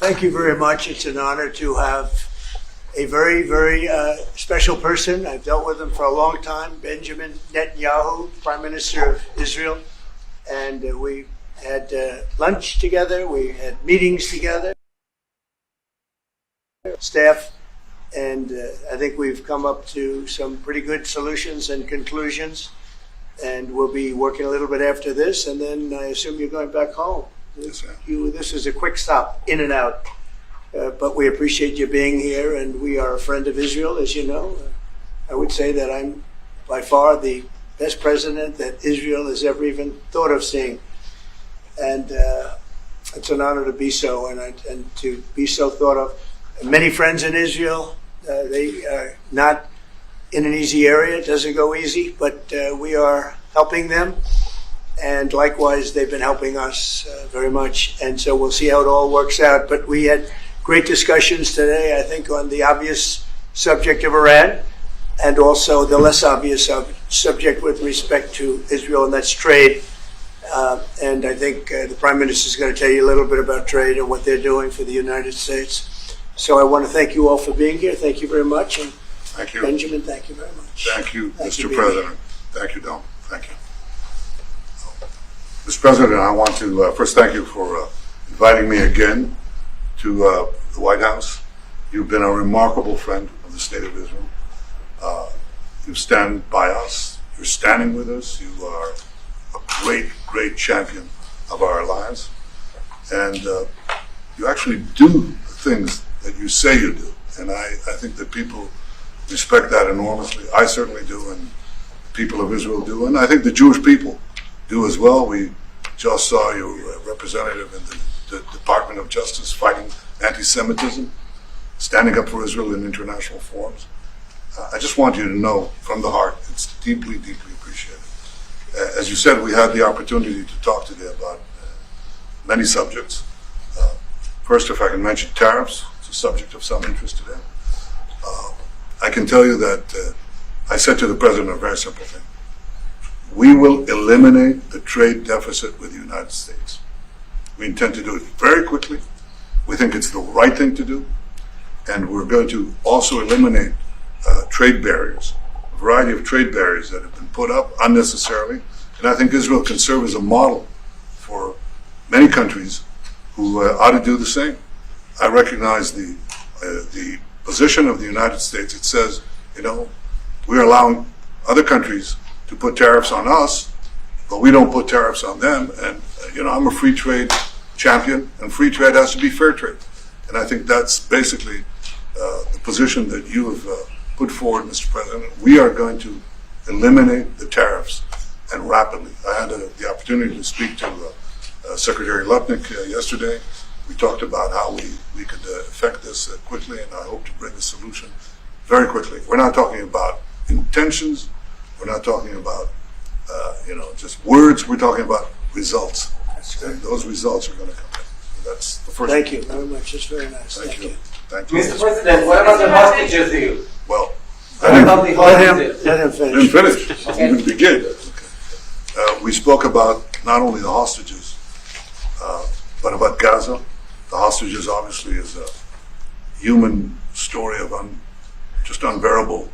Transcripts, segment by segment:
Thank you very much. It's an honor to have a very, very special person. I've dealt with him for a long time, Benjamin Netanyahu, Prime Minister of Israel. And we had lunch together, we had meetings together, staff, and I think we've come up to some pretty good solutions and conclusions. And we'll be working a little bit after this, and then I assume you're going back home. Yes, sir. This is a quick stop, in and out. But we appreciate you being here, and we are a friend of Israel, as you know. I would say that I'm by far the best president that Israel has ever even thought of seeing. And it's an honor to be so, and to be so thought of. Many friends in Israel, they are not in an easy area. It doesn't go easy, but we are helping them. And likewise, they've been helping us very much. And so we'll see how it all works out. But we had great discussions today, I think, on the obvious subject of Iran, and also the less obvious subject with respect to Israel, and that's trade. And I think the Prime Minister is going to tell you a little bit about trade and what they're doing for the United States. So I want to thank you all for being here. Thank you very much. And thank you. Benjamin, thank you very much. Thank you, Mr. President. Thank you, Don. Thank you. Mr. President, I want to first thank you for inviting me again to the White House. You've been a remarkable friend of the State of Israel. You stand by us. You're standing with us. You are a great, great champion of our alliance. And you actually do the things that you say you do. And I think that people respect that enormously. I certainly do, and the people of Israel do. And I think the Jewish people do as well. We just saw your representative in the Department of Justice fighting anti-Semitism, standing up for Israel in international forums. I just want you to know from the heart, it's deeply, deeply appreciated. As you said, we had the opportunity to talk today about many subjects. First, if I can mention tariffs, it's a subject of some interest today. I can tell you that I said to the President a very simple thing. We will eliminate the trade deficit with the United States. We intend to do it very quickly. We think it's the right thing to do. And we're going to also eliminate trade barriers, a variety of trade barriers that have been put up unnecessarily. And I think Israel can serve as a model for many countries who ought to do the same. I recognize the position of the United States. It says, we're allowing other countries to put tariffs on us, but we don't put tariffs on them. And, I'm a free trade champion, and free trade has to be fair trade. And I think that's basically the position that you have put forward, Mr. President. We are going to eliminate the tariffs, and rapidly. I had the opportunity to speak to Secretary Lutnick yesterday. We talked about how we could effect this quickly, and I hope to bring a solution very quickly. We're not talking about intentions. We're not talking about, just words. We're talking about results. And those results are going to come in. That's the first. Thank you very much. It's very nice. Thank you. Thank you. Mr. President, what about the hostages deal? Well, What about the hostages? Let him I finish. didn't finish. I didn't begin. We spoke about not only the hostages, but about Gaza. The hostages obviously is a human story of just unbearable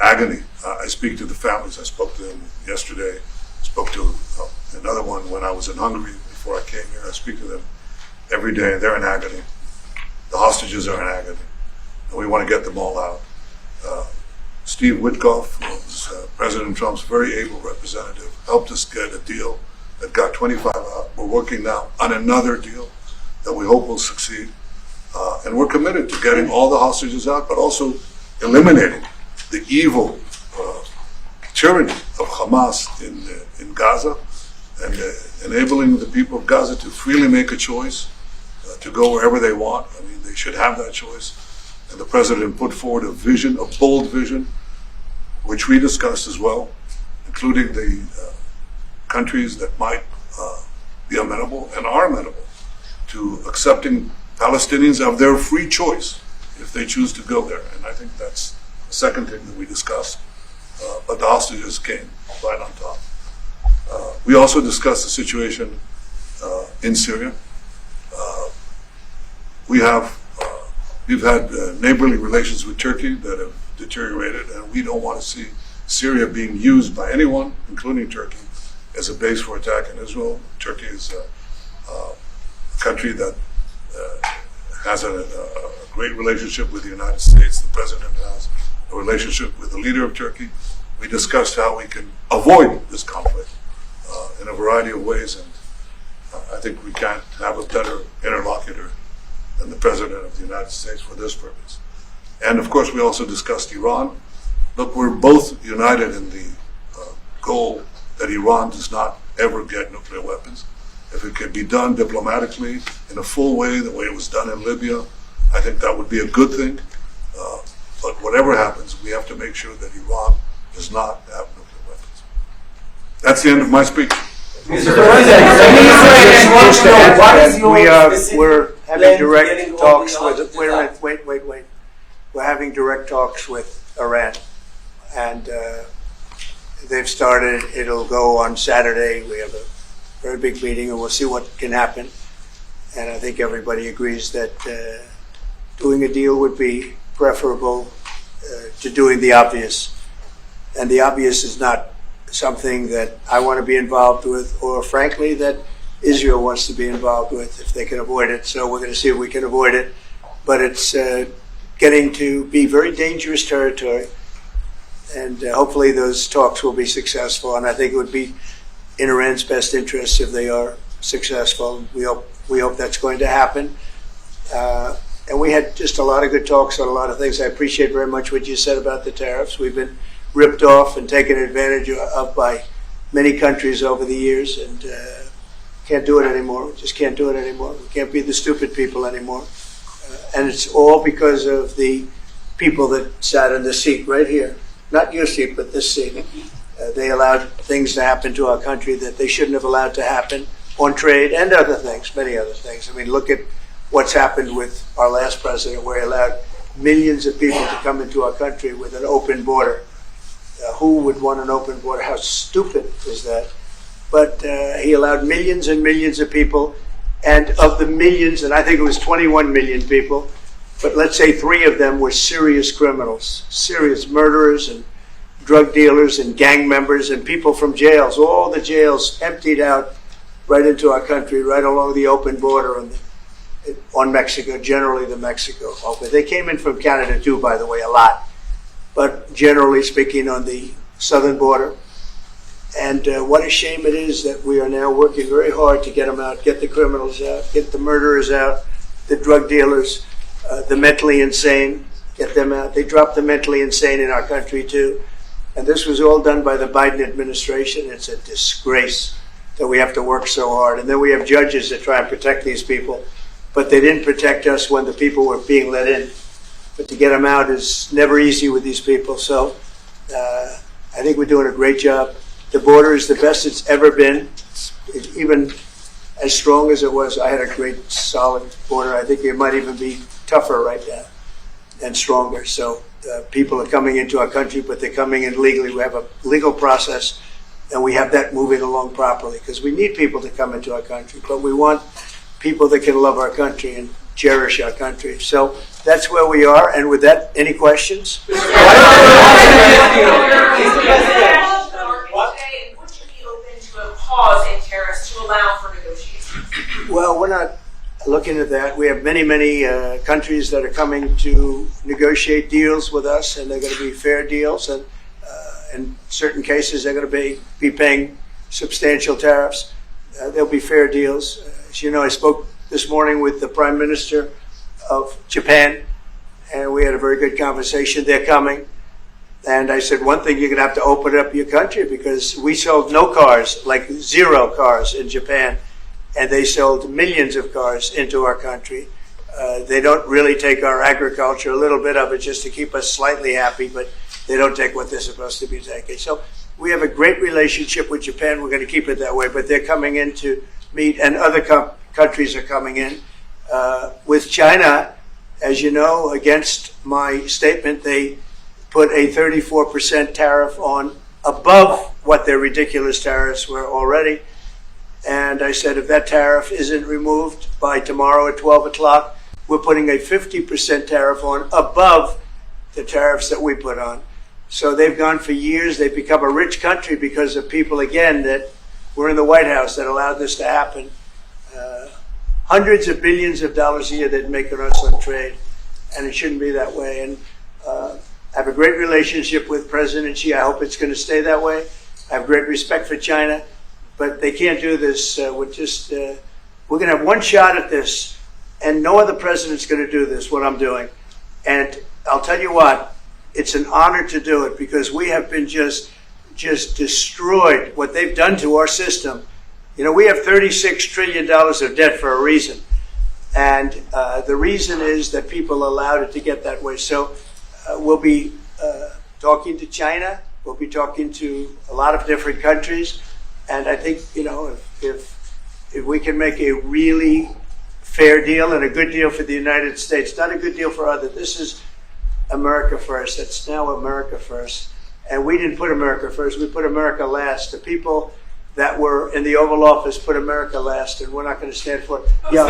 agony. I speak to the families. I spoke to them yesterday. I spoke to another one when I was in Hungary before I came here. I speak to them every day. They're in agony. The hostages are in agony. And we want to get them all out. Steve Witkoff, was President Trump's very able representative, helped us get a deal that got 25 out. We're working now on another deal that we hope will succeed. And we're committed to getting all the hostages out, but also eliminating the evil tyranny of Hamas in Gaza, and enabling the people of Gaza to freely make a choice, to go wherever they want. I mean, they should have that choice. And the President put forward a vision, a bold vision, which we discussed as well, including the countries that might be amenable and are amenable to accepting Palestinians of their free choice if they choose to go there. And I think that's the second thing that we discussed. But the hostages came right on top. We also discussed the situation in Syria. we've had neighborly relations with Turkey that have deteriorated, and we don't want to see Syria being used by anyone, including Turkey, as a base for attack in Israel. Turkey is a country that has a great relationship with the United States. The president has a relationship with the leader of Turkey. We discussed how we can avoid this conflict in a variety of ways, and I think we can't have a better interlocutor than the President of the United States for this purpose. And of course, we also discussed Iran. Look, we're both united in the goal that Iran does not ever get nuclear weapons. If it can be done diplomatically in a full way, the way it was done in Libya, I think that would be a good thing. But whatever happens, we have to make sure that Iran does not have nuclear weapons. That's the end of my speech. Mr. President, what is your We're having direct getting all talks the with. options Wait a out? minute. Wait. We're having direct talks with Iran, and they've started. It'll go on Saturday. We have a very big meeting, and we'll see what can happen. And I think everybody agrees that doing a deal would be preferable to doing the obvious. And the obvious is not something that I want to be involved with, or frankly, that Israel wants to be involved with if they can avoid it. So we're going to see if we can avoid it. But it's getting to be very dangerous territory. And hopefully those talks will be successful. And I think it would be in Iran's best interest if they are successful. We hope that's going to happen. And we had just a lot of good talks on a lot of things. I appreciate very much what you said about the tariffs. We've been ripped off and taken advantage of by many countries over the years, and can't do it anymore. We just can't do it anymore. We can't be the stupid people anymore. And it's all because of the people that sat in the seat right here. Not your seat, but this seat. They allowed things to happen to our country that they shouldn't have allowed to happen on trade and other things, many other things. I mean, look at what's happened with our last president, where he allowed millions of people to come into our country with an open border. Who would want an open border? How stupid is that? But he allowed millions and millions of people, and of the millions, and I think it was 21 million people, but let's say 3 of them were serious criminals, serious murderers and drug dealers and gang members and people from jails. All the jails emptied out right into our country, right along the open border on Mexico, generally the Mexico open. They came in from Canada too, by the way, a lot. But generally speaking, on the southern border. And what a shame it is that we are now working very hard to get them out, get the criminals out, get the murderers out, the drug dealers, the mentally insane, get them out. They dropped the mentally insane in our country too. And this was all done by the Biden administration. It's a disgrace that we have to work so hard. And then we have judges that try and protect these people, but they didn't protect us when the people were being let in. But to get them out is never easy with these people. So I think we're doing a great job. The border is the best it's ever been, even as strong as it was. I had a great, solid border. I think it might even be tougher right now and stronger. So people are coming into our country, but they're coming in legally. We have a legal process, and we have that moving along properly, because we need people to come into our country, but we want people that can love our country and cherish our country. So that's where we are. And with that, any questions? Would you be open to a pause in tariffs to allow for negotiations? Well, we're not looking at that. We have many countries that are coming to negotiate deals with us, and they're going to be fair deals. And in certain cases, they're going to be paying substantial tariffs. There'll be fair deals. As you know, I spoke this morning with the Prime Minister of Japan, and we had a very good conversation. They're coming. And I said, one thing, you're going to have to open up your country, because we sold no cars, like 0 cars in Japan, and they sold millions of cars into our country. They don't really take our agriculture, a little bit of it just to keep us slightly happy, but they don't take what they're supposed to be taking. So we have a great relationship with Japan. We're going to keep it that way, but they're coming in to meet, and other countries are coming in. With China, as you know, against my statement, they put a 34% tariff on above what their ridiculous tariffs were already. And I said, if that tariff isn't removed by tomorrow at 12 o'clock, we're putting a 50% tariff on above the tariffs that we put on. So they've gone for years. They've become a rich country because of people, again, that were in the White House that allowed this to happen. Hundreds of billions of dollars a year they'd make on us on trade, and it shouldn't be that way. And I have a great relationship with President Xi. I hope it's going to stay that way. I have great respect for China, but they can't do this with just, we're going to have one shot at this, and no other president's going to do this, what I'm doing. And I'll tell you what, it's an honor to do it because we have been just destroyed, what they've done to our system. You know, we have $36 trillion of debt for a reason. And the reason is that people allowed it to get that way. So we'll be talking to China. We'll be talking to a lot of different countries. And I think, you know, if we can make a really fair deal and a good deal for the United States, not a good deal for others. This is America first. It's now America first. And we didn't put America first. We put America last. The people that were in the Oval Office put America last, and we're not going to stand for it. Yeah.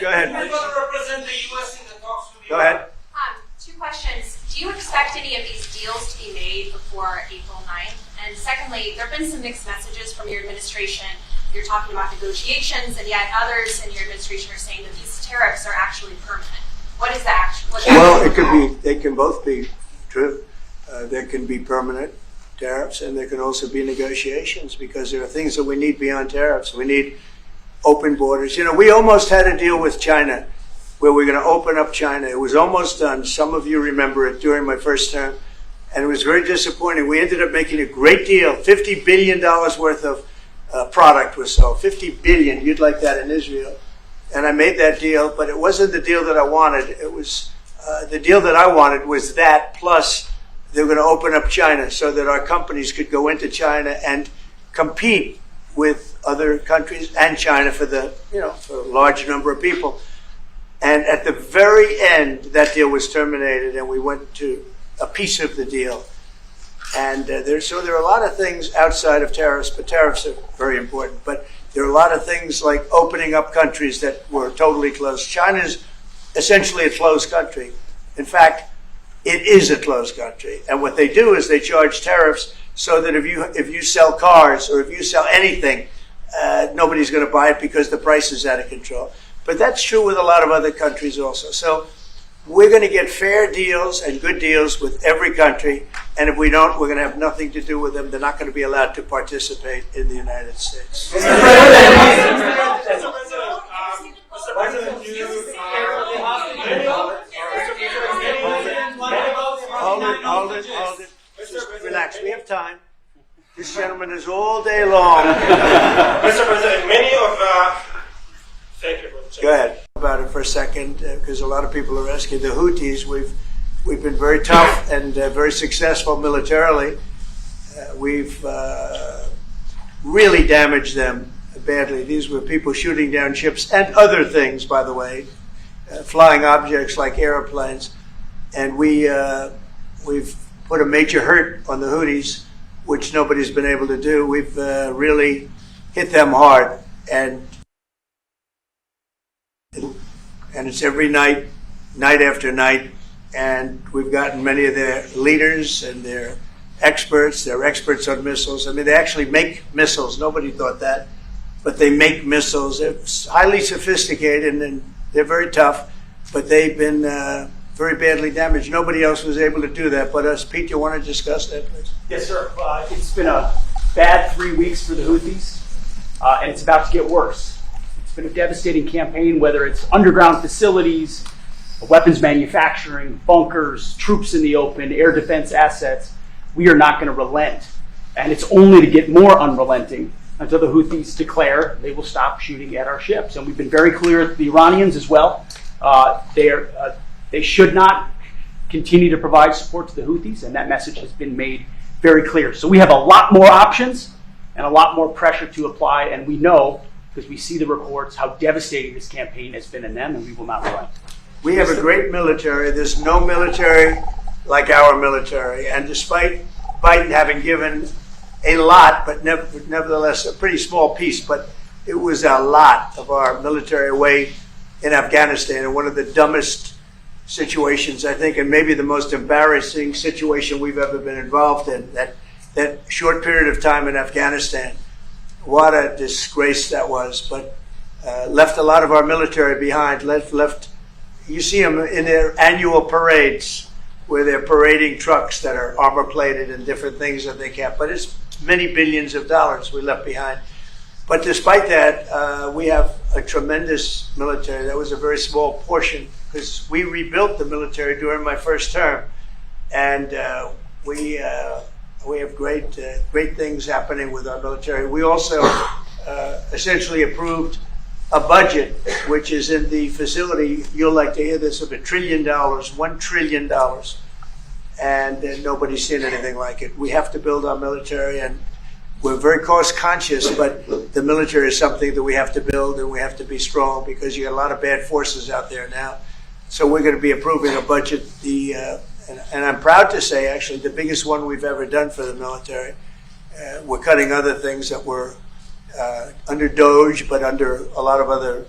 Go ahead. Go ahead. Two questions. Do you expect any of these deals to be made before April 9th? And secondly, there have been some mixed messages from your administration. You're talking about negotiations, and yet others in your administration are saying that these tariffs are actually permanent. What is that? Well, it could be. They can both be true. There can be permanent tariffs, and there can also be negotiations because there are things that we need beyond tariffs. We need open borders. You know, we almost had a deal with China where we're going to open up China. It was almost done. Some of you remember it during my first term, and it was very disappointing. We ended up making a great deal. $50 billion worth of product was sold. $50 billion. You'd like that in Israel. And I made that deal, but it wasn't the deal that I wanted. It was the deal that I wanted was that plus they were going to open up China so that our companies could go into China and compete with other countries and China for the, you know, for a large number of people. And at the very end, that deal was terminated, and we went to a piece of the deal. And there are a lot of things outside of tariffs, but tariffs are very important. But there are a lot of things like opening up countries that were totally closed. China is essentially a closed country. In fact, it is a closed country. And what they do is they charge tariffs so that if you sell cars or if you sell anything, nobody's going to buy it because the price is out of control. But that's true with a lot of other countries also. So we're going to get fair deals and good deals with every country. And if we don't, we're going to have nothing to do with them. They're not going to be allowed to participate in the United States. Mr. President, Hold it. Just relax. We have time. This gentleman is all day long. Mr. President, many of thank you. Go ahead. About it for a second, because a lot of people are asking. The Houthis, we've been very tough and very successful militarily. We've really damaged them badly. These were people shooting down ships and other things, by the way, flying objects like airplanes, and we've put a major hurt on the Houthis, which nobody's been able to do. We've really hit them hard, and it's every night after night, and we've gotten many of their leaders and their experts. They're experts on missiles. I mean, they actually make missiles. Nobody thought that, but they make missiles. They're highly sophisticated, and they're very tough, but they've been very badly damaged. Nobody else was able to do that but us. Pete, you want to discuss that, please? Yes, sir. It's been a bad 3 weeks for the Houthis, and it's about to get worse. It's been a devastating campaign, whether it's underground facilities, weapons manufacturing, bunkers, troops in the open, air defense assets. We are not going to relent, and it's only to get more unrelenting until the Houthis declare they will stop shooting at our ships. And we've been very clear with the Iranians as well. They should not continue to provide support to the Houthis, and that message has been made very clear. So we have a lot more options and a lot more pressure to apply, and we know, because we see the reports, how devastating this campaign has been in them, and we will not relent. We have a great military. There's no military like our military, and despite Biden having given a lot, but nevertheless a pretty small piece, but it was a lot of our military away in Afghanistan, and one of the dumbest situations, I think, and maybe the most embarrassing situation we've ever been involved in, that short period of time in Afghanistan. What a disgrace that was, but left a lot of our military behind. Left. You see them in their annual parades where they're parading trucks that are armor plated and different things that they can't. But it's many billions of dollars we left behind. But despite that, we have a tremendous military. That was a very small portion because we rebuilt the military during my first term, and we have great things happening with our military. We also essentially approved a budget which is in the facility. You'll like to hear this, of $1 trillion, $1 trillion, and nobody's seen anything like it. We have to build our military, and we're very cost conscious, but the military is something that we have to build, and we have to be strong because you got a lot of bad forces out there now. So we're going to be approving a budget, and I'm proud to say, actually, the biggest one we've ever done for the military. We're cutting other things that were under DOGE, but under a lot of other.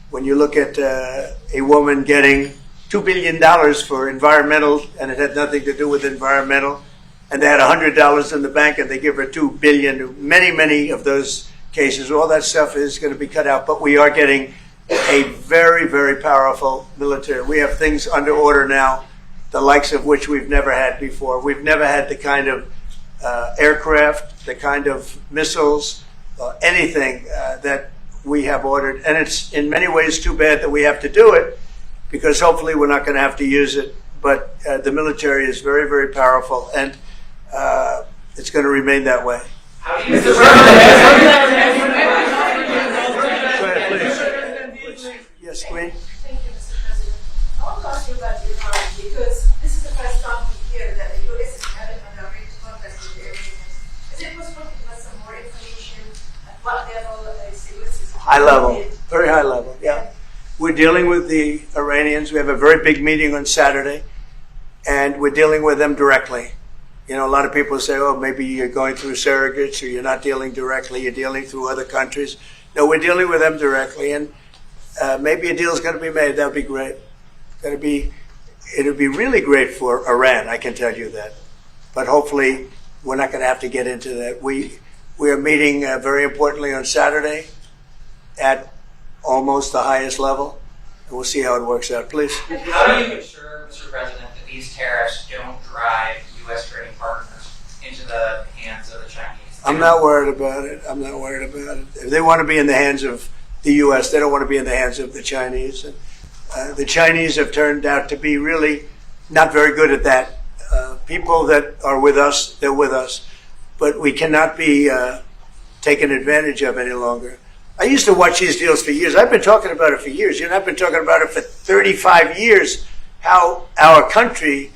When you look at a woman getting $2 billion for environmental, and it had nothing to do with environmental, and they had $100 in the bank, and they give her $2 billion. Many of those cases, all that stuff is going to be cut out. But we are getting a very, very powerful military. We have things under order now, the likes of which we've never had before. We've never had the kind of aircraft, the kind of missiles, anything that we have ordered. And it's in many ways too bad that we have to do it, because hopefully we're not going to have to use it. But the military is very, very powerful, and it's going to remain that way. How do you Yes, Queen? Thank you, Mr. President. I want to ask you about Iran, because this is the first time we hear that the U.S. is having a direct contact with the Iranians. Is it possible to give us some more information at what level is the U.S. is High level, very high level, yeah. We're dealing with the Iranians. We have a very big meeting on Saturday, and we're dealing with them directly. You know, a lot of people say, oh, maybe you're going through surrogates, or you're not dealing directly, you're dealing through other countries. No, we're dealing with them directly, and maybe a deal is going to be made. That would be great. It would be really great for Iran, I can tell you that. But hopefully, we're not going to have to get into that. We are meeting very importantly on Saturday at almost the highest level, and we'll see how it works out. Please. How do you ensure, Mr. President, that these tariffs don't drive U.S. trading partners into the hands of the Chinese? I'm not worried about it. If they want to be in the hands of the U.S., they don't want to be in the hands of the Chinese. And the Chinese have turned out to be really not very good at that. People that are with us, they're with us. But we cannot be taken advantage of any longer. I used to watch these deals for years. I've been talking about it for years. You know, I've been talking about it for 35 years, how our country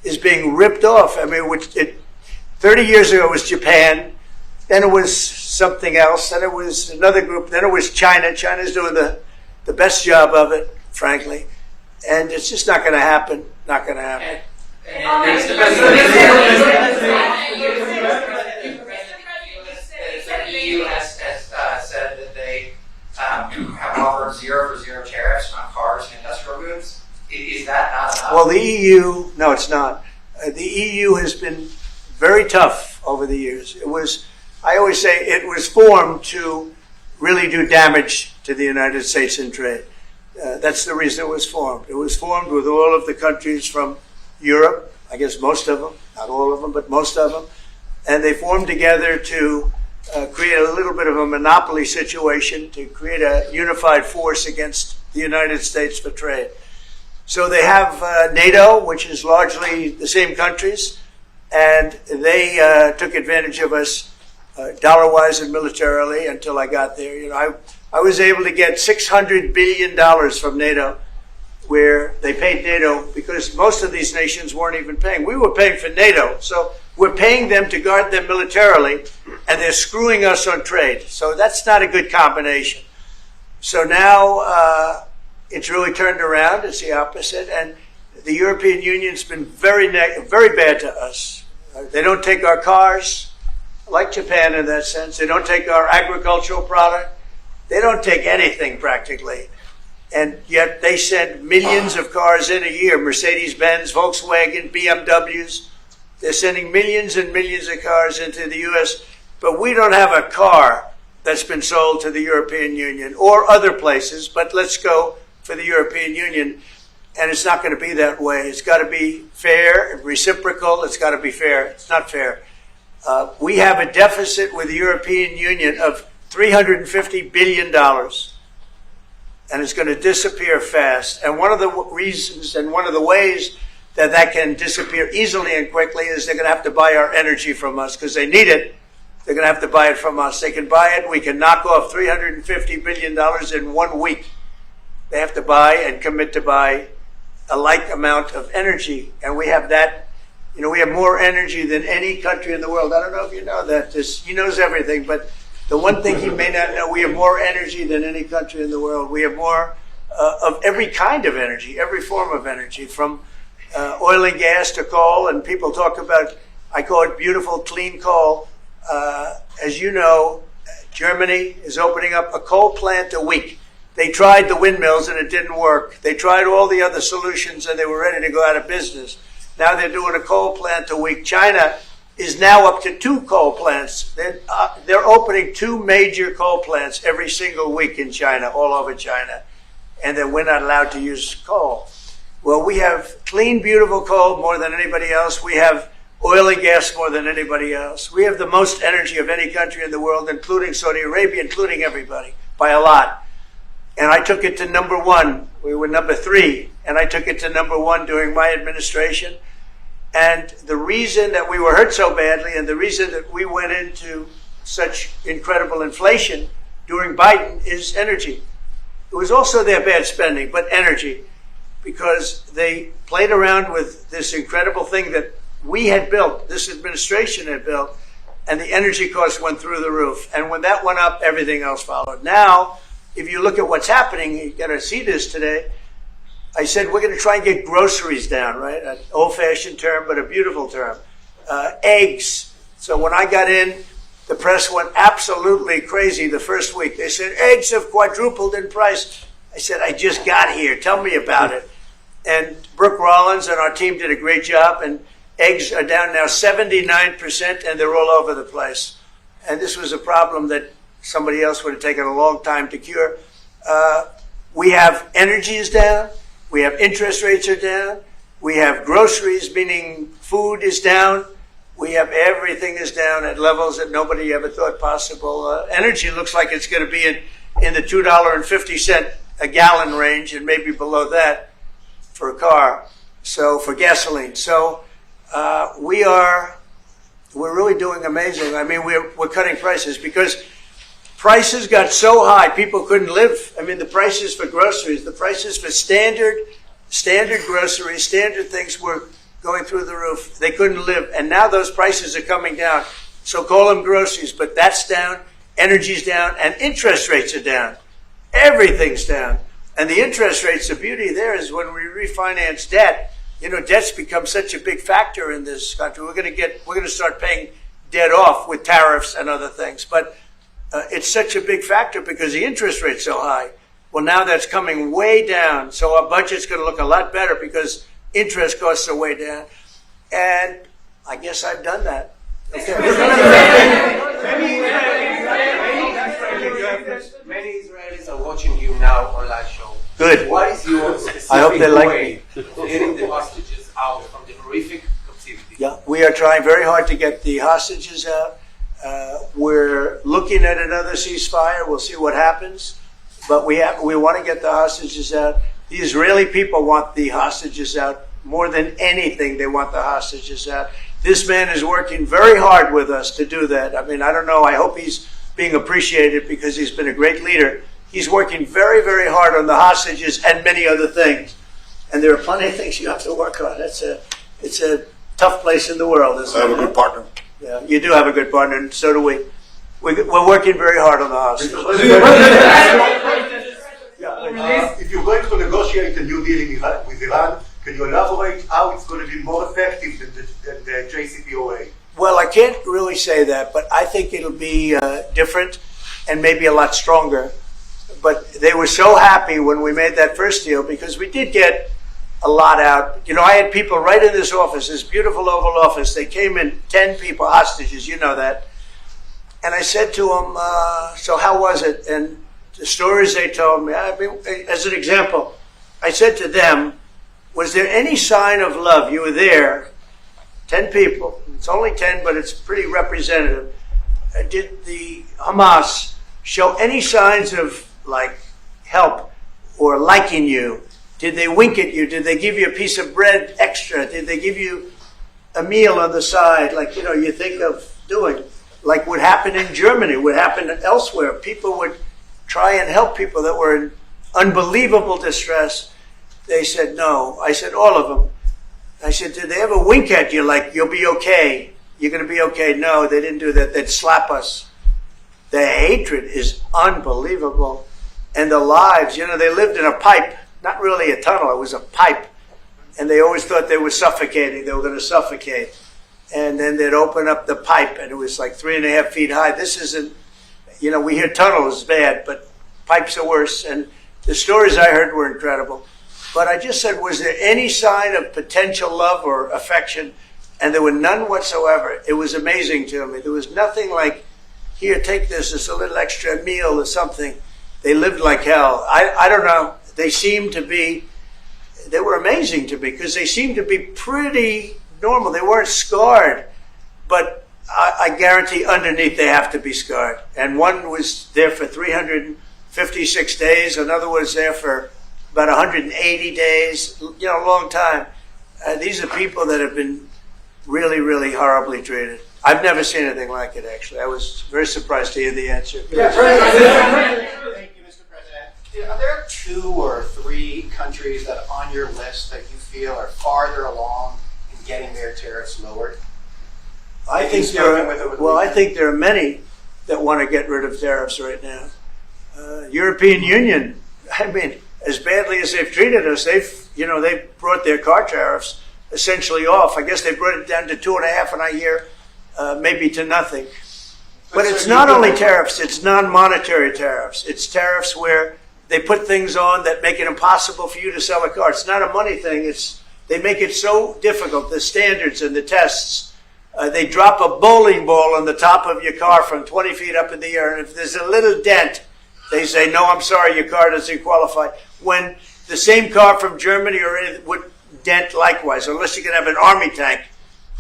is being ripped off. I mean, 30 years ago it was Japan, then it was something else, then it was another group, then it was China. China's doing the best job of it, frankly. And it's just not going to happen. Not going to happen. The EU has said that they have offered 0 for 0 tariffs on cars and industrial goods. Is that not enough? Well, the EU, no, it's not. The EU has been very tough over the years. I always say it was formed to really do damage to the United States in trade. That's the reason it was formed. It was formed with all of the countries from Europe, I guess most of them, not all of them, but most of them. And they formed together to create a little bit of a monopoly situation, to create a unified force against the United States for trade. So they have NATO, which is largely the same countries, and they took advantage of us dollar-wise and militarily until I got there. You know, I was able to get $600 billion from NATO, where they paid NATO because most of these nations weren't even paying. We were paying for NATO, so we're paying them to guard them militarily, and they're screwing us on trade. So that's not a good combination. So now it's really turned around. It's the opposite, and the European Union's been very bad to us. They don't take our cars, like Japan in that sense. They don't take our agricultural product. They don't take anything practically. And yet they send millions of cars in a year, Mercedes-Benz, Volkswagen, BMWs. They're sending millions and millions of cars into the U.S., but we don't have a car that's been sold to the European Union or other places, but let's go for the European Union. And it's not going to be that way. It's got to be fair, reciprocal. It's got to be fair. It's not fair. We have a deficit with the European Union of $350 billion. And it's going to disappear fast. And one of the reasons and one of the ways that that can disappear easily and quickly is they're going to have to buy our energy from us because they need it. They're going to have to buy it from us. They can buy it. We can knock off $350 billion in 1 week. They have to buy and commit to buy a like amount of energy. And we have that. You know, we have more energy than any country in the world. I don't know if you know that. He knows everything, but the one thing he may not know, we have more energy than any country in the world. We have more of every kind of energy, every form of energy, from oil and gas to coal. And people talk about, I call it beautiful, clean coal. As you know, Germany is opening up a coal plant a week. They tried the windmills and it didn't work. They tried all the other solutions and they were ready to go out of business. Now they're doing a coal plant a week. China is now up to 2 coal plants. They're opening 2 major coal plants every single week in China, all over China. And then we're not allowed to use coal. Well, we have clean, beautiful coal more than anybody else. We have oil and gas more than anybody else. We have the most energy of any country in the world, including Saudi Arabia, including everybody, by a lot. And I took it to number 1. We were number 3. And I took it to number 1 during my administration. And the reason that we were hurt so badly and the reason that we went into such incredible inflation during Biden is energy. It was also their bad spending, but energy, because they played around with this incredible thing that we had built, this administration had built, and the energy costs went through the roof. And when that went up, everything else followed. Now, if you look at what's happening, you're going to see this today. I said we're going to try and get groceries down, right? An old-fashioned term, but a beautiful term. Eggs. So when I got in, the press went absolutely crazy the first week. They said, eggs have quadrupled in price. I said, I just got here. Tell me about it. And Brooke Rollins and our team did a great job, and eggs are down now 79%, and they're all over the place. And this was a problem that somebody else would have taken a long time to cure. We have energy is down. We have interest rates are down. We have groceries, meaning food is down. We have everything is down at levels that nobody ever thought possible. Energy looks like it's going to be in the $2.50 a gallon range and maybe below that for a car. So for gasoline. So we're really doing amazing. I mean, we're cutting prices because prices got so high, people couldn't live. I mean, the prices for groceries, the prices for standard groceries, standard things were going through the roof. They couldn't live. And now those prices are coming down. So call them groceries, but that's down, energy's down, and interest rates are down. Everything's down. And the interest rates, the beauty there is when we refinance debt, you know, debt's become such a big factor in this country. We're going to start paying debt off with tariffs and other things. But it's such a big factor because the interest rate's so high. Well, now that's coming way down. So our budget's going to look a lot better because interest costs are way down. And I guess I've done that. Okay. Many Israelis are watching you now on live show. Good. What is your specific I hope they like way of getting the hostages out from the horrific captivity? Yeah, we are trying very hard to get the hostages out. We're looking at another ceasefire. We'll see what happens. But we want to get the hostages out. The Israeli people want the hostages out more than anything. They want the hostages out. This man is working very hard with us to do that. I mean, I don't know. I hope he's being appreciated because he's been a great leader. He's working very, very hard on the hostages and many other things. And there are plenty of things you have to work on. It's a tough place in the world, isn't it? I have a good partner. Yeah, you do have a good partner, and so do we. We're working very hard on the hostages. If you're going to negotiate a new deal with Iran, can you elaborate how it's going to be more effective than the JCPOA? Well, I can't really say that, but I think it'll be different and maybe a lot stronger. but they were so happy when we made that first deal because we did get a lot out. You know, I had people right in this office, this beautiful Oval Office. They came in, 10 people, hostages, you know that. And I said to them, so how was it? And the stories they told me, I mean, as an example, I said to them, was there any sign of love? You were there, 10 people. It's only 10, but it's pretty representative. Did the Hamas show any signs of, like, help or liking you? Did they wink at you? Did they give you a piece of bread extra? Did they give you a meal on the side, like, you know, you think of doing? Like what happened in Germany, what happened elsewhere. People would try and help people that were in unbelievable distress. They said no. I said, all of them. I said, did they ever wink at you like, you'll be okay? You're going to be okay? No, they didn't do that. They'd slap us. The hatred is unbelievable. And the lives, you know, they lived in a pipe, not really a tunnel, it was a pipe. And they always thought they were suffocating. They were going to suffocate. And then they'd open up the pipe, and it was like 3.5 feet high. This isn't, you know, we hear tunnels bad, but pipes are worse. And the stories I heard were incredible. But I just said, was there any sign of potential love or affection? And there were none whatsoever. It was amazing to me. There was nothing like, here, take this, it's a little extra meal or something. They lived like hell. I don't know. They seemed to be, they were amazing to me because they seemed to be pretty normal. They weren't scarred, but I guarantee underneath they have to be scarred. And one was there for 356 days. Another was there for about 180 days, you know, a long time. These are people that have been really, really horribly treated. I've never seen anything like it, actually. I was very surprised to hear the answer. Thank you, Mr. President. Are there 2 or 3 countries that are on your list that you feel are farther along in getting their tariffs lowered? I think there are many that want to get rid of tariffs right now. European Union, I mean, as badly as they've treated us, they've brought their car tariffs essentially off. I guess they brought it down to 2.5, and I hear maybe to nothing. But it's not only tariffs, it's non-monetary tariffs. It's tariffs where they put things on that make it impossible for you to sell a car. It's not a money thing. They make it so difficult, the standards and the tests. They drop a bowling ball on the top of your car from 20 feet up in the air, and if there's a little dent, they say, no, I'm sorry, your car doesn't qualify. When the same car from Germany would dent likewise. Unless you can have an army tank,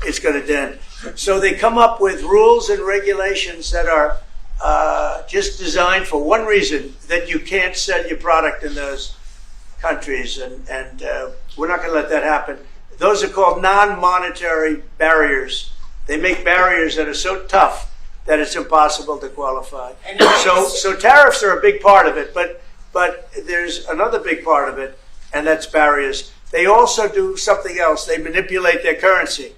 it's going to dent. So they come up with rules and regulations that are just designed for one reason, that you can't sell your product in those countries. And we're not going to let that happen. Those are called non-monetary barriers. They make barriers that are so tough that it's impossible to qualify. So tariffs are a big part of it, but there's another big part of it, and that's barriers. They also do something else. They manipulate their currency,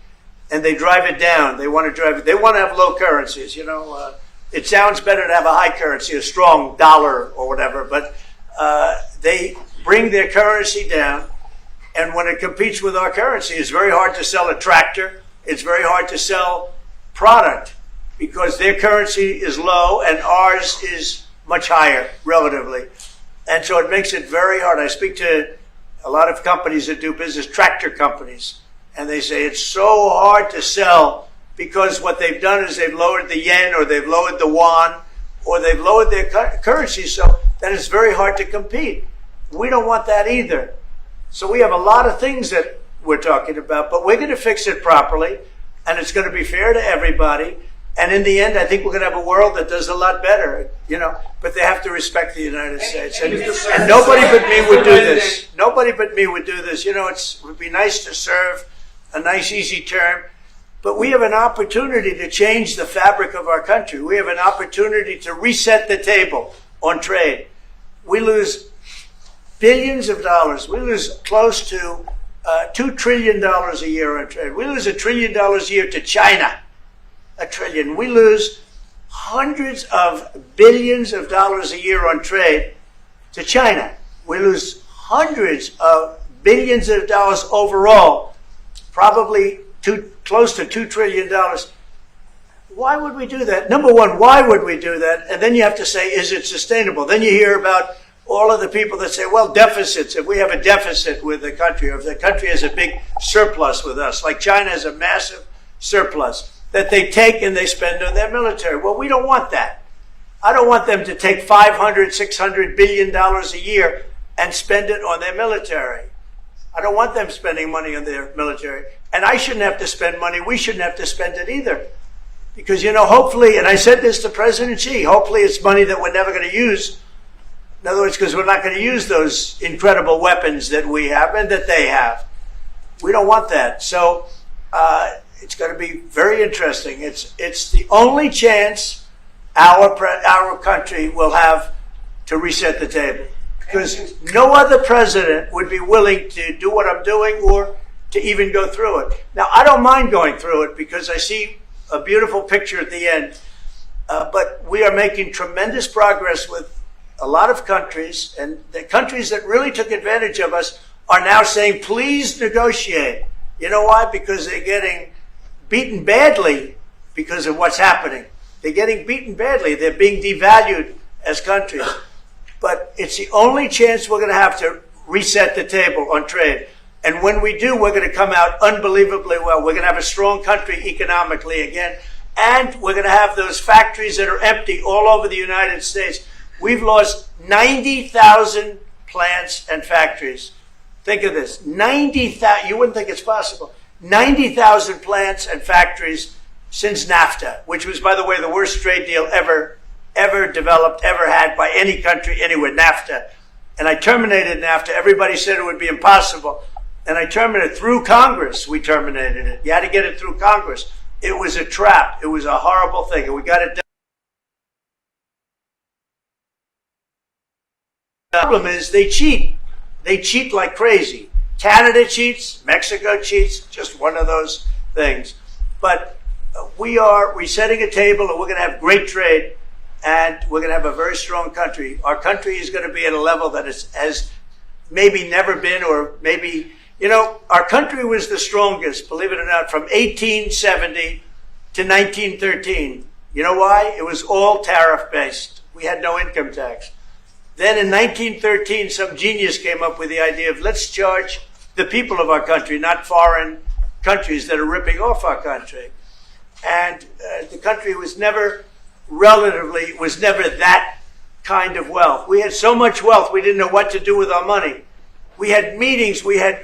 and they drive it down. They want to have low currencies. You know, it sounds better to have a high currency, a strong dollar or whatever, but they bring their currency down, and when it competes with our currency, it's very hard to sell a tractor. It's very hard to sell product because their currency is low and ours is much higher relatively. And so it makes it very hard. I speak to a lot of companies that do business, tractor companies, and they say it's so hard to sell because what they've done is they've lowered the yen or they've lowered the yuan or they've lowered their currency, so that it's very hard to compete. We don't want that either. So we have a lot of things that we're talking about, but we're going to fix it properly, and it's going to be fair to everybody. And in the end, I think we're going to have a world that does a lot better, you know, but they have to respect the United States. And nobody but me would do this. Nobody but me would do this. You know, it would be nice to serve, a nice, easy term, but we have an opportunity to change the fabric of our country. We have an opportunity to reset the table on trade. We lose billions of dollars. We lose close to $2 trillion a year on trade. We lose $1 trillion a year to China. $1 trillion. We lose hundreds of billions of dollars a year on trade to China. We lose hundreds of billions of dollars overall, probably close to $2 trillion. why would we do that? Number one, why would we do that? And then you have to say, is it sustainable? Then you hear about all of the people that say, well, deficits. If we have a deficit with the country, or if the country has a big surplus with us, like China has a massive surplus, that they take and they spend on their military. Well, we don't want that. I don't want them to take $500, $600 billion a year and spend it on their military. I don't want them spending money on their military. And I shouldn't have to spend money. We shouldn't have to spend it either. Because, hopefully, and I said this to President Xi, hopefully it's money that we're never going to use. In other words, because we're not going to use those incredible weapons that we have and that they have. We don't want that. So it's going to be very interesting. It's the only chance our country will have to reset the table. Because no other president would be willing to do what I'm doing or to even go through it. Now, I don't mind going through it because I see a beautiful picture at the end. But we are making tremendous progress with a lot of countries, and the countries that really took advantage of us are now saying, please negotiate. You know why? Because they're getting beaten badly because of what's happening. They're getting beaten badly. They're being devalued as countries. But it's the only chance we're going to have to reset the table on trade. And when we do, we're going to come out unbelievably well. We're going to have a strong country economically again. And we're going to have those factories that are empty all over the United States. We've lost 90,000 plants and factories. Think of this. 90,000, you wouldn't think it's possible. 90,000 plants and factories since NAFTA, which was, by the way, the worst trade deal ever developed, ever had by any country anywhere, NAFTA. And I terminated NAFTA. Everybody said it would be impossible. And I terminated it through Congress. We terminated it. You had to get it through Congress. It was a trap. It was a horrible thing. And we got it done. The problem is they cheat. They cheat like crazy. Canada cheats. Mexico cheats. Just one of those things. But we are resetting a table, and we're going to have great trade. And we're going to have a very strong country. Our country is going to be at a level that has maybe never been, or maybe, our country was the strongest, believe it or not, from 1870 to 1913. You know why? It was all tariff-based. We had no income tax. Then in 1913, some genius came up with the idea of let's charge the people of our country, not foreign countries that are ripping off our country. And the country was never that kind of wealth. We had so much wealth, we didn't know what to do with our money. We had meetings, we had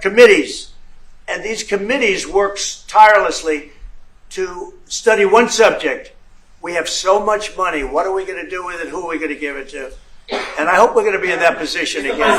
committees, and these committees worked tirelessly to study one subject. We have so much money. What are we going to do with it? Who are we going to give it to? And I hope we're going to be in that position again.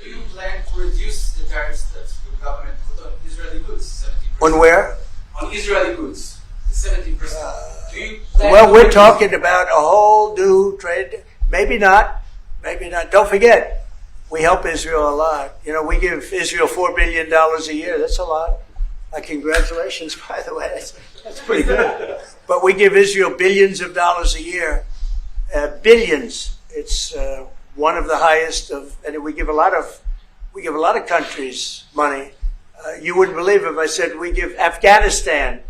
Do you plan to reduce the tariffs that your government put on Israeli goods? 70%? On where? On Israeli goods, the 70%. Do you Well, we're talking about a whole new trade. Maybe not. Maybe not. Don't forget, we help Israel a lot. We give Israel $4 billion a year. That's a lot. Congratulations, by the way. That's pretty good. But we give Israel billions of dollars a year. Billions. It's one of the highest of, and we give a lot of countries money. You wouldn't believe if I said we give Afghanistan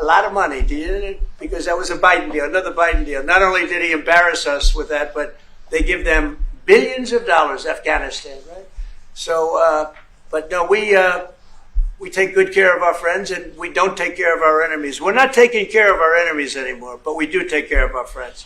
a lot of money. Do you? Because that was a Biden deal, another Biden deal. Not only did he embarrass us with that, but they give them billions of dollars, Afghanistan, right? So, but no, we take good care of our friends, and we don't take care of our enemies. We're not taking care of our enemies anymore, but we do take care of our friends.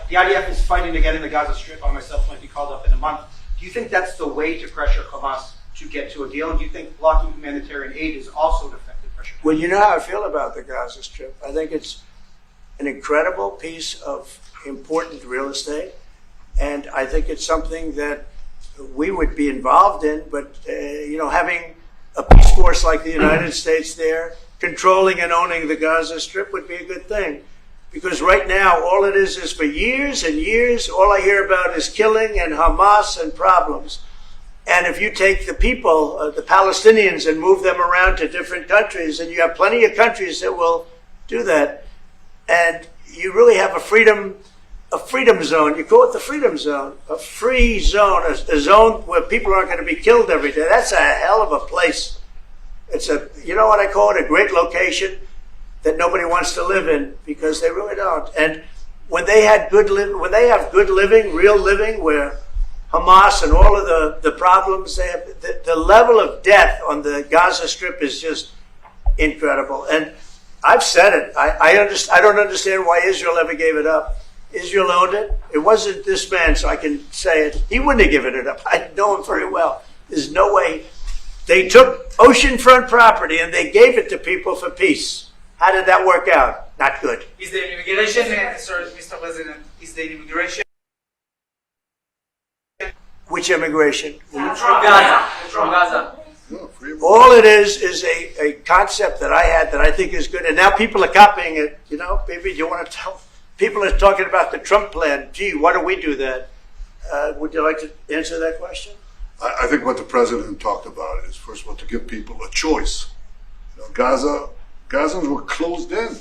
The IDF is fighting again in the Gaza Strip. I myself might be called up in a month. Do you think that's the way to pressure Hamas to get to a deal? And do you think blocking humanitarian aid is also an effective pressure? Well, you know how I feel about the Gaza Strip. I think it's an incredible piece of important real estate, and I think it's something that we would be involved in, but having a peace force like the United States there, controlling and owning the Gaza Strip would be a good thing. Because right now, all it is for years and years, all I hear about is killing and Hamas and problems. And if you take the people, the Palestinians, and move them around to different countries, and you have plenty of countries that will do that, and you really have a freedom a freedom zone. You call it the freedom zone, a free zone, a zone where people aren't going to be killed every day. That's a hell of a place. It's a, you know what I call it, a great location that nobody wants to live in because they really don't. And when they have good living, real living, where Hamas and all of the problems they have, the level of death on the Gaza Strip is just incredible. And I've said it. I don't understand why Israel ever gave it up. Israel owned it. It wasn't this man, so I can say it. He wouldn't have given it up. I know him very well. There's no way. They took oceanfront property and they gave it to people for peace. How did that work out? Not good. Is the immigration, sorry, Mr. President, is the immigration Which immigration? from Gaza? From Gaza. No, free All it is a concept that I had that I think is good. And now people are copying it. You know, maybe you want to tell. People are talking about the Trump plan. Gee, why don't we do that? Would you like to answer that question? I think what the president talked about is, first of all, to give people a choice. You know, Gazans were closed in.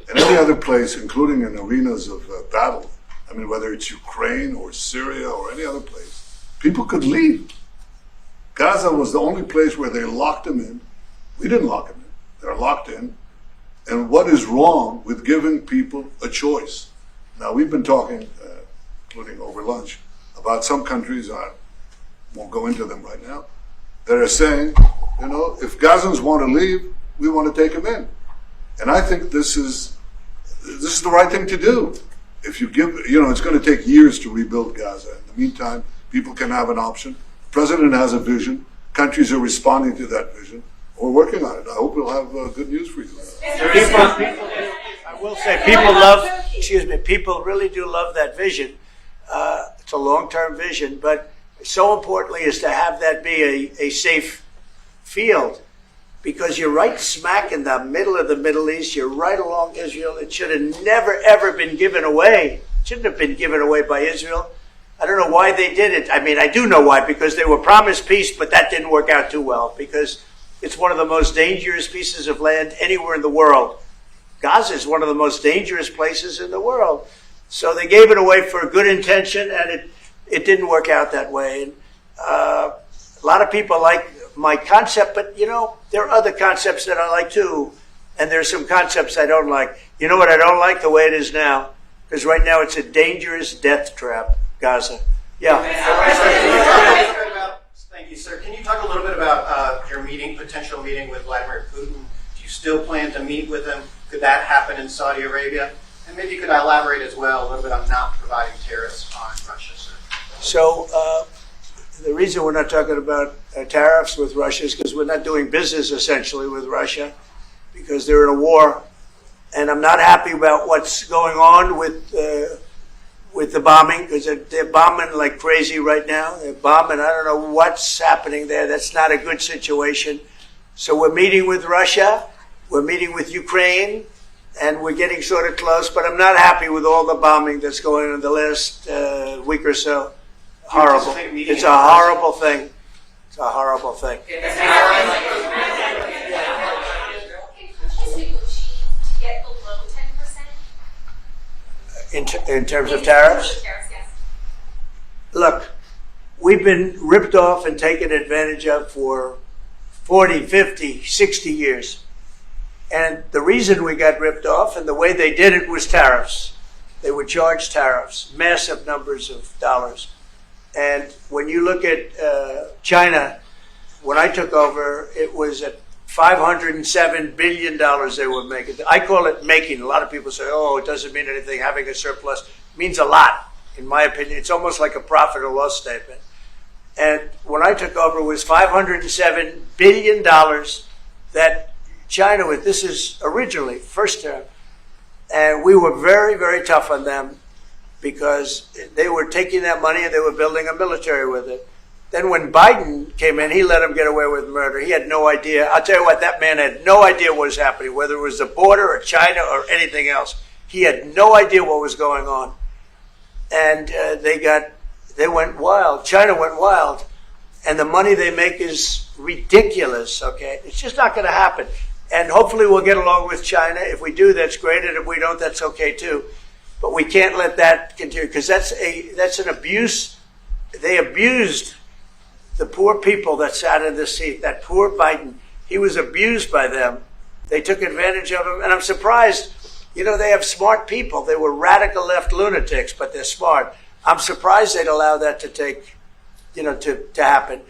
And any other place, including in arenas of battle, I mean, whether it's Ukraine or Syria or any other place, people could leave. Gaza was the only place where they locked them in. We didn't lock them in. They're locked in. And what is wrong with giving people a choice? Now, we've been talking, including over lunch, about some countries, I won't go into them right now, that are saying, you know, if Gazans want to leave, we want to take them in. And I think this is the right thing to do. If you give, you know, it's going to take years to rebuild Gaza. In the meantime, people can have an option. The president has a vision. Countries are responding to that vision. We're working on it. I hope we'll have good news for you. I will say, people really do love that vision. It's a long-term vision, but so importantly is to have that be a safe field, because you're right smack in the middle of the Middle East. You're right along Israel. It should have never, ever been given away. It shouldn't have been given away by Israel. I don't know why they did it. I mean, I do know why, because they were promised peace, but that didn't work out too well, because it's one of the most dangerous pieces of land anywhere in the world. Gaza is one of the most dangerous places in the world. So they gave it away for a good intention, and it didn't work out that way. And, a lot of people like my concept, but, you know, there are other concepts that I like too. And there are some concepts I don't like. You know what I don't like? The way it is now. Because right now it's a dangerous death trap, Gaza. Yeah. Thank you, sir. Can you talk a little bit about your potential meeting with Vladimir Putin? Do you still plan to meet with him? Could that happen in Saudi Arabia? And maybe you could elaborate as well a little bit on not providing tariffs on Russia, sir. So the reason we're not talking about tariffs with Russia is because we're not doing business essentially with Russia, because they're in a war. And I'm not happy about what's going on with the bombing, because they're bombing like crazy right now. They're bombing. I don't know what's happening there. That's not a good situation. So we're meeting with Russia. We're meeting with Ukraine. And we're getting sort of close. But I'm not happy with all the bombing that's going on in the last week or so. Horrible. It's a horrible thing. It's a horrible thing. Can countries negotiate to get below 10%? In terms of tariffs? Yes. Look, we've been ripped off and taken advantage of for 40, 50, 60 years. And the reason we got ripped off and the way they did it was tariffs. They would charge tariffs, massive numbers of dollars. And when you look at China, when I took over, it was at $507 billion they were making. I call it making. A lot of people say, oh, it doesn't mean anything. Having a surplus means a lot, in my opinion. It's almost like a profit or loss statement. And when I took over, it was $507 billion that China, with this is originally, first term, and we were very, very tough on them because they were taking that money and they were building a military with it. Then when Biden came in, he let them get away with murder. He had no idea. I'll tell you what, that man had no idea what was happening, whether it was the border or China or anything else. He had no idea what was going on. And they went wild. China went wild. And the money they make is ridiculous, okay? It's just not going to happen. And hopefully we'll get along with China. If we do, that's great. And if we don't, that's okay too. But we can't let that continue because that's an abuse. They abused the poor people that sat in the seat. That poor Biden, he was abused by them. They took advantage of him, and I'm surprised. You know, they have smart people. They were radical left lunatics, but they're smart. I'm surprised they'd allow that to take, to happen.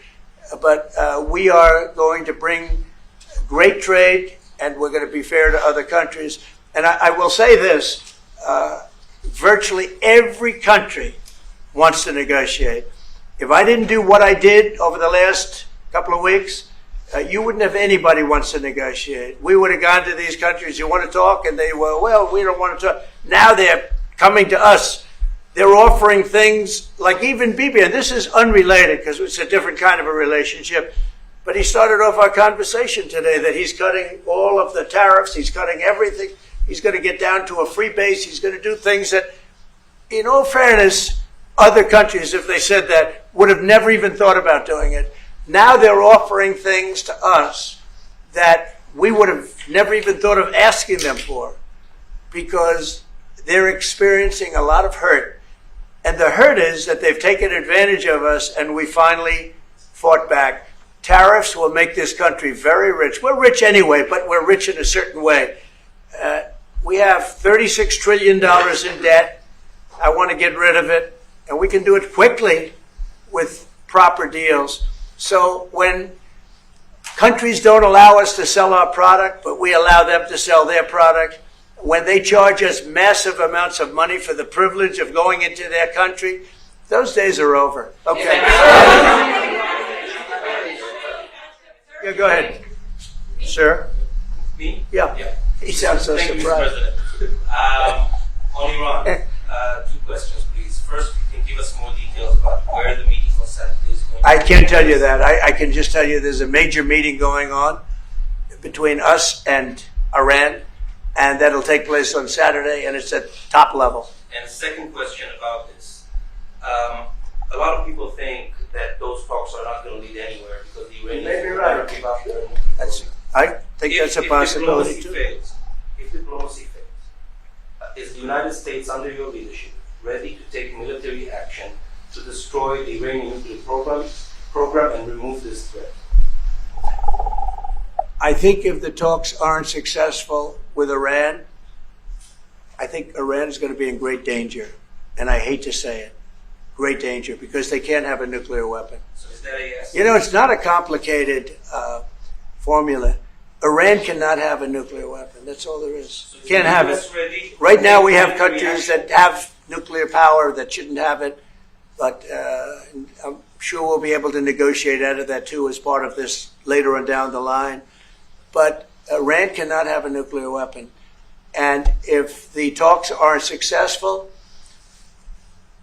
But we are going to bring great trade, and we're going to be fair to other countries. And I will say this, virtually every country wants to negotiate. If I didn't do what I did over the last couple of weeks, you wouldn't have anybody wants to negotiate. We would have gone to these countries, you want to talk? And they were, well, we don't want to talk. Now they're coming to us. They're offering things like even Bibi, and this is unrelated because it's a different kind of a relationship. But he started off our conversation today that he's cutting all of the tariffs. He's cutting everything. He's going to get down to a free base. He's going to do things that, in all fairness, other countries, if they said that, would have never even thought about doing it. Now they're offering things to us that we would have never even thought of asking them for because they're experiencing a lot of hurt. And the hurt is that they've taken advantage of us and we finally fought back. Tariffs will make this country very rich. We're rich anyway, but we're rich in a certain way. We have $36 trillion in debt. I want to get rid of it. And we can do it quickly with proper deals. So when countries don't allow us to sell our product, but we allow them to sell their product, when they charge us massive amounts of money for the privilege of going into their country, those days are over. Okay. Yeah, go ahead. Sir? Me? Yeah. He sounds so Thank surprised. you, Mr. President. On Iran, two questions, please. First, you can give us more details about where the meeting on Saturday is going to I can't tell you that. I can just tell you there's a major meeting going on between us and Iran, and that'll take place on Saturday, and it's at top level. And second question about this. A lot of people think that those talks are not going to lead anywhere because the Iranians may be will right. never give up their nuclear That's, program. I think that's a possibility too. If diplomacy fails, is the United States under your leadership ready to take military action to destroy the Iranian nuclear program and remove this threat? I think if the talks aren't successful with Iran, I think Iran is going to be in great danger. And I hate to say it, great danger, because they can't have a nuclear weapon. So is that a yes? You know, it's not a complicated formula. Iran cannot have a nuclear weapon. That's all there is. So Can't have it. ready? Right now we have countries that have nuclear power that shouldn't have it, but I'm sure we'll be able to negotiate out of that too as part of this later on down the line. But Iran cannot have a nuclear weapon. And if the talks aren't successful,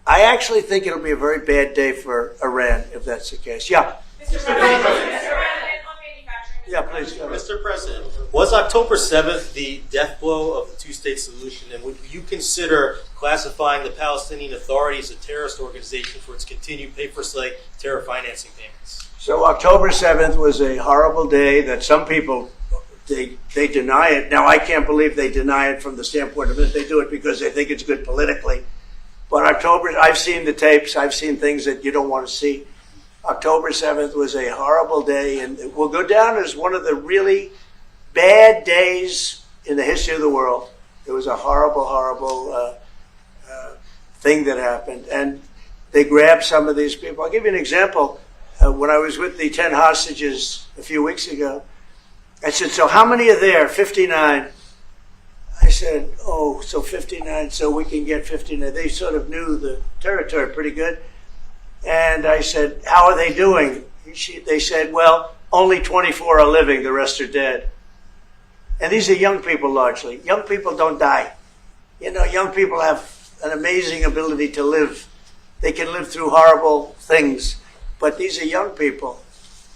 I actually think it'll be a very bad day for Iran if that's the case. Yeah. Mr. President, on manufacturing. Yeah, please. Mr. President, was October 7th the death blow of the two-state solution, and would you consider classifying the Palestinian Authority as a terrorist organization for its continued pay-for-slay terror financing payments? So October 7th was a horrible day that some people, they deny it. Now, I can't believe they deny it from the standpoint of that they do it because they think it's good politically. But I've seen the tapes. I've seen things that you don't want to see. October 7th was a horrible day, and it will go down as one of the really bad days in the history of the world. It was a horrible, horrible thing that happened. And they grabbed some of these people. I'll give you an example. When I was with the 10 hostages a few weeks ago, I said, so how many are there? 59. I said, oh, so 59, so we can get 59. They sort of knew the territory pretty good. And I said, how are they doing? They said, well, only 24 are living, the rest are dead. And these are young people largely. Young people don't die. You know, young people have an amazing ability to live. They can live through horrible things. But these are young people.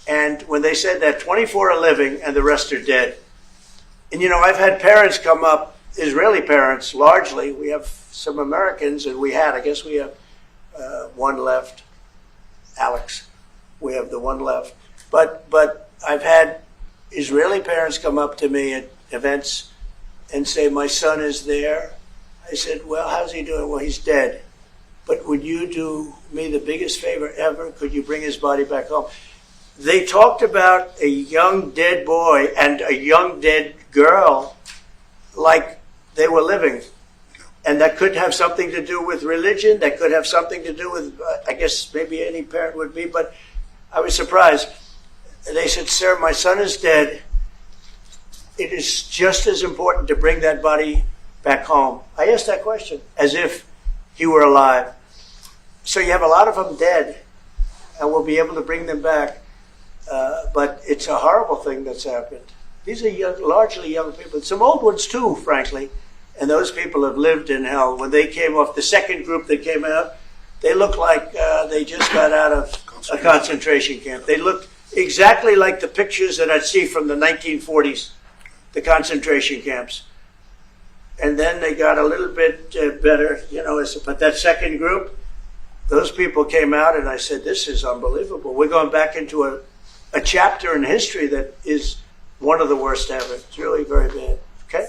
And when they said that 24 are living and the rest are dead. And, you know, I've had parents come up, Israeli parents largely. We have some Americans, and I guess we have one left. Alex, we have the one left. But I've had Israeli parents come up to me at events and say, my son is there. I said, well, how's he doing? Well, he's dead. But would you do me the biggest favor ever? Could you bring his body back home? They talked about a young dead boy and a young dead girl like they were living. And that could have something to do with religion. That could have something to do with, I guess maybe any parent would be. But I was surprised. They said, sir, my son is dead. It is just as important to bring that body back home. I asked that question as if he were alive. So you have a lot of them dead, and we'll be able to bring them back. But it's a horrible thing that's happened. These are largely young people. Some old ones too, frankly. And those people have lived in hell. When they came off, the second group that came out, they looked like they just got out of a concentration camp. They looked exactly like the pictures that I'd see from the 1940s, the concentration camps. And then they got a little bit better, but that second group, those people came out and I said, this is unbelievable. We're going back into a chapter in history that is one of the worst ever. It's really very bad. Okay?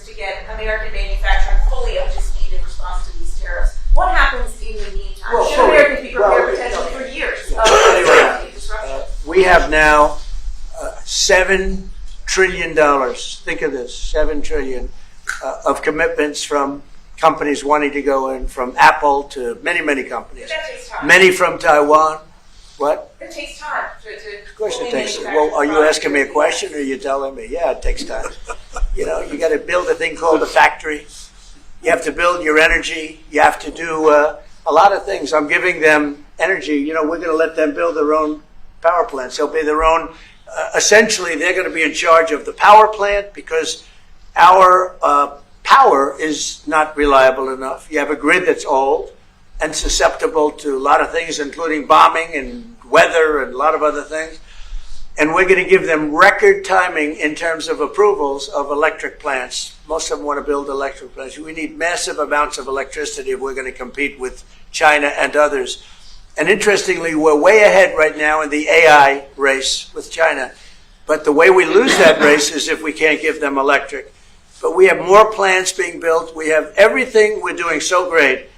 To get American manufacturing fully up to speed in response to these tariffs. What happens in the meantime? Well, Should Americans be prepared potentially for years of disruption? We have now $7 trillion. Think of this, $7 trillion of commitments from companies wanting to go in, from Apple to many, many companies. But that takes time. Many from Taiwan. What? It takes time to Of course it takes time. Well, are you asking me a question or are you telling me? Yeah, it takes time. You got to build a thing called a factory. You have to build your energy. You have to do a lot of things. I'm giving them energy. We're going to let them build their own power plants. They'll be their own. Essentially, they're going to be in charge of the power plant because our power is not reliable enough. You have a grid that's old and susceptible to a lot of things, including bombing and weather and a lot of other things. And we're going to give them record timing in terms of approvals of electric plants. Most of them want to build electric plants. We need massive amounts of electricity if we're going to compete with China and others. And interestingly, we're way ahead right now in the AI race with China. But the way we lose that race is if we can't give them electric. But we have more plants being built. We have everything. We're doing so great.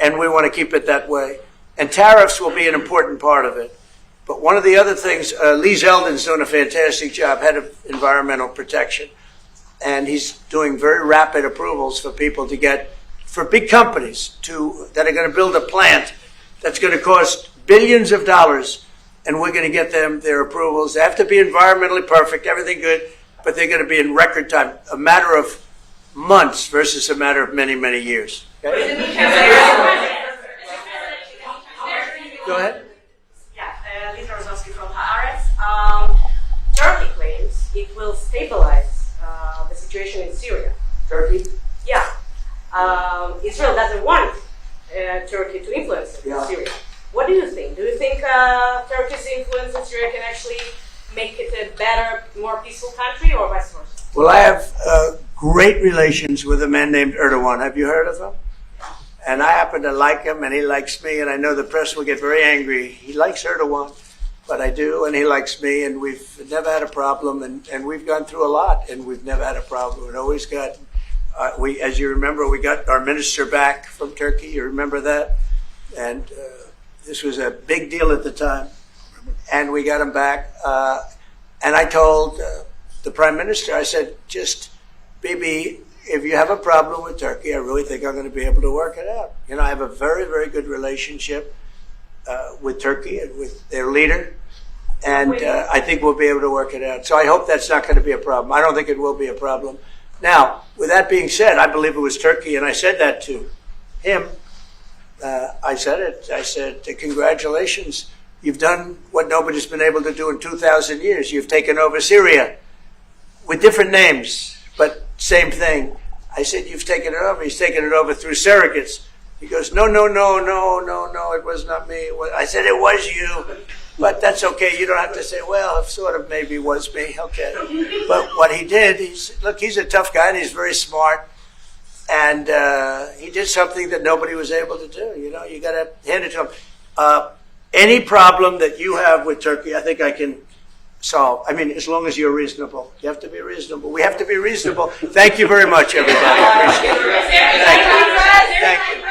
And we want to keep it that way. And tariffs will be an important part of it. But one of the other things, Lee Zeldin's doing a fantastic job, head of environmental protection. And he's doing very rapid approvals for people to get, for big companies that are going to build a plant that's going to cost billions of dollars. And we're going to get them their approvals. They have to be environmentally perfect, everything good, but they're going to be in record time, a matter of months versus a matter of many, many years. Okay? Go ahead. Turkey claims it will stabilize the situation in Syria. Turkey? Yeah. Israel doesn't want Turkey to influence Syria. What do you think? Do you think Turkey's influence in Syria can actually make it a better, more peaceful country, or vice versa? Well, I have great relations with a man named Erdogan. Have you heard of him? And I happen to like him, and he likes me, and I know the press will get very angry. He likes Erdogan, but I do, and he likes me, and we've never had a problem, and we've gone through a lot, and we've never had a problem. We've always got, as you remember, we got our minister back from Turkey. You remember that? And this was a big deal at the time, and we got him back. And I told the prime minister, I said, just, Bibi, if you have a problem with Turkey, I really think I'm going to be able to work it out. I have a very, very good relationship with Turkey and with their leader, and I think we'll be able to work it out. So I hope that's not going to be a problem. I don't think it will be a problem. Now, with that being said, I believe it was Turkey, and I said that to him. I said it. I said, congratulations. You've done what nobody's been able to do in 2,000 years. You've taken over Syria with different names, but same thing. I said, you've taken it over. He's taken it over through surrogates. He goes, no, it was not me. I said, it was you. But that's okay. You don't have to say, well, it sort of maybe was me. Okay. But what he did, he's a tough guy and he's very smart. And he did something that nobody was able to do. You got to hand it to him. Any problem that you have with Turkey, I think I can solved. I mean, as long as you're reasonable. You have to be reasonable. We have to be reasonable. Thank you very much, everybody. I appreciate it. Thank you. Thank you.